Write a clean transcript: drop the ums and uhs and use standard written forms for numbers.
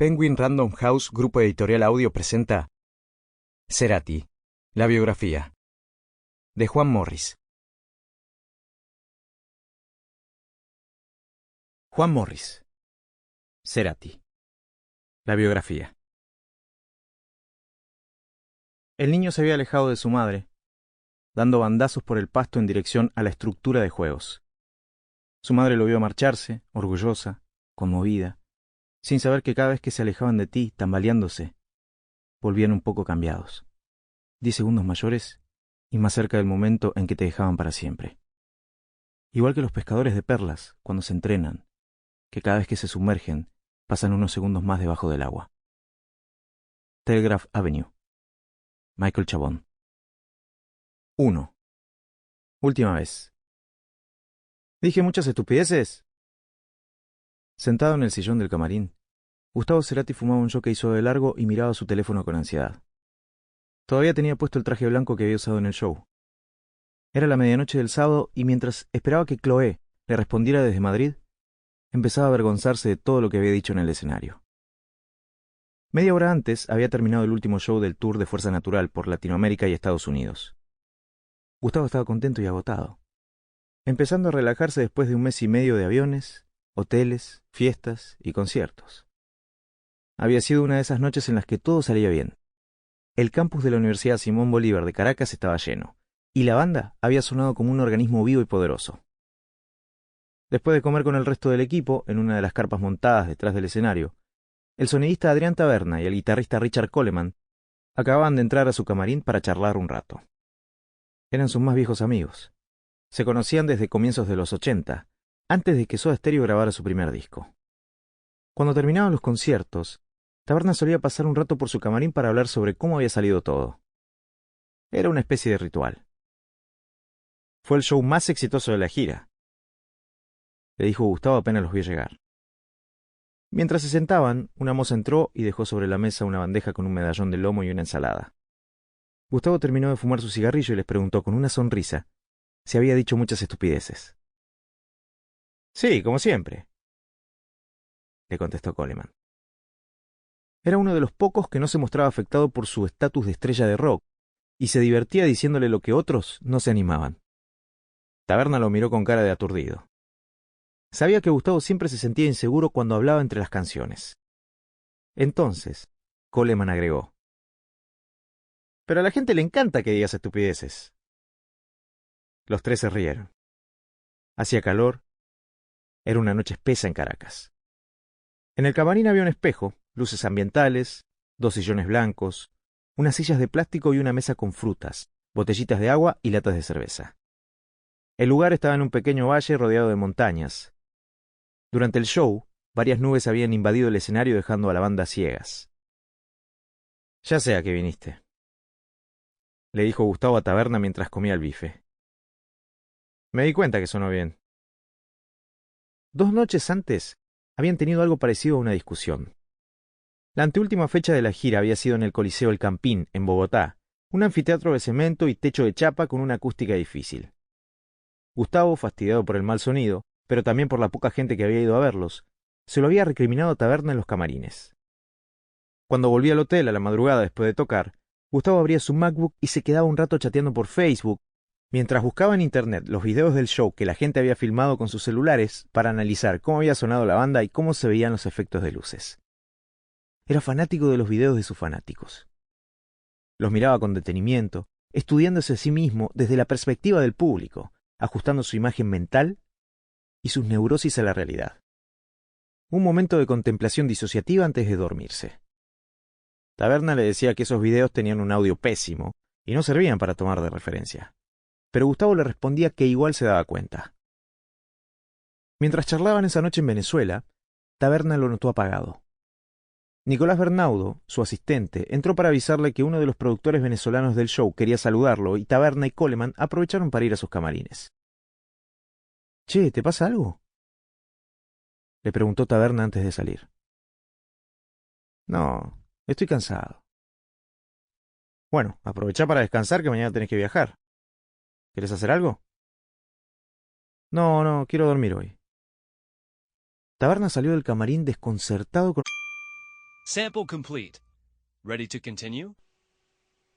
Penguin Random House Grupo Editorial Audio presenta Cerati, la biografía, de Juan Morris. Juan Morris, Cerati, la biografía. El niño se había alejado de su madre, dando bandazos por el pasto en dirección a la estructura de juegos. Su madre lo vio marcharse, orgullosa, conmovida, sin saber que cada vez que se alejaban de ti, tambaleándose, volvían un poco cambiados, 10 segundos mayores y más cerca del momento en que te dejaban para siempre. Igual que los pescadores de perlas, cuando se entrenan, que cada vez que se sumergen, pasan unos segundos más debajo del agua. Telegraph Avenue. Michael Chabón. 1. Última vez. ¿Dije muchas estupideces? Sentado en el sillón del camarín, Gustavo Cerati fumaba un jockey de largo y miraba su teléfono con ansiedad. Todavía tenía puesto el traje blanco que había usado en el show. Era la medianoche del sábado y mientras esperaba que Chloé le respondiera desde Madrid, empezaba a avergonzarse de todo lo que había dicho en el escenario. Media hora antes había terminado el último show del tour de Fuerza Natural por Latinoamérica y Estados Unidos. Gustavo estaba contento y agotado, empezando a relajarse después de un mes y medio de aviones, hoteles, fiestas y conciertos. Había sido una de esas noches en las que todo salía bien. El campus de la Universidad Simón Bolívar de Caracas estaba lleno, y la banda había sonado como un organismo vivo y poderoso. Después de comer con el resto del equipo, en una de las carpas montadas detrás del escenario, el sonidista Adrián Taberna y el guitarrista Richard Coleman acababan de entrar a su camarín para charlar un rato. Eran sus más viejos amigos. Se conocían desde comienzos de los 80, antes de que Soda Stereo grabara su primer disco. Cuando terminaban los conciertos, Taberna solía pasar un rato por su camarín para hablar sobre cómo había salido todo. Era una especie de ritual. Fue el show más exitoso de la gira, le dijo Gustavo apenas los vio llegar. Mientras se sentaban, una moza entró y dejó sobre la mesa una bandeja con un medallón de lomo y una ensalada. Gustavo terminó de fumar su cigarrillo y les preguntó con una sonrisa si había dicho muchas estupideces. Sí, como siempre, le contestó Coleman. Era uno de los pocos que no se mostraba afectado por su estatus de estrella de rock y se divertía diciéndole lo que otros no se animaban. Taberna lo miró con cara de aturdido. Sabía que Gustavo siempre se sentía inseguro cuando hablaba entre las canciones. Entonces, Coleman agregó: pero a la gente le encanta que digas estupideces. Los tres se rieron. Hacía calor. Era una noche espesa en Caracas. En el camarín había un espejo, luces ambientales, 2 sillones blancos, unas sillas de plástico y una mesa con frutas, botellitas de agua y latas de cerveza. El lugar estaba en un pequeño valle rodeado de montañas. Durante el show, varias nubes habían invadido el escenario dejando a la banda ciegas. Ya sé a qué viniste, le dijo Gustavo a Taberna mientras comía el bife. Me di cuenta que sonó bien. 2 noches antes, habían tenido algo parecido a una discusión. La anteúltima fecha de la gira había sido en el Coliseo El Campín, en Bogotá, un anfiteatro de cemento y techo de chapa con una acústica difícil. Gustavo, fastidiado por el mal sonido, pero también por la poca gente que había ido a verlos, se lo había recriminado a Taberna en los camarines. Cuando volvía al hotel a la madrugada después de tocar, Gustavo abría su MacBook y se quedaba un rato chateando por Facebook, mientras buscaba en internet los videos del show que la gente había filmado con sus celulares para analizar cómo había sonado la banda y cómo se veían los efectos de luces. Era fanático de los videos de sus fanáticos. Los miraba con detenimiento, estudiándose a sí mismo desde la perspectiva del público, ajustando su imagen mental y sus neurosis a la realidad. Un momento de contemplación disociativa antes de dormirse. Taberna le decía que esos videos tenían un audio pésimo y no servían para tomar de referencia, pero Gustavo le respondía que igual se daba cuenta. Mientras charlaban esa noche en Venezuela, Taberna lo notó apagado. Nicolás Bernaudo, su asistente, entró para avisarle que uno de los productores venezolanos del show quería saludarlo y Taberna y Coleman aprovecharon para ir a sus camarines. «Che, ¿te pasa algo?», le preguntó Taberna antes de salir. «No, estoy cansado». «Bueno, aprovechá para descansar que mañana tenés que viajar. ¿Querés hacer algo?». No, quiero dormir hoy». Taberna salió del camarín desconcertado con... Sample complete. Ready to continue?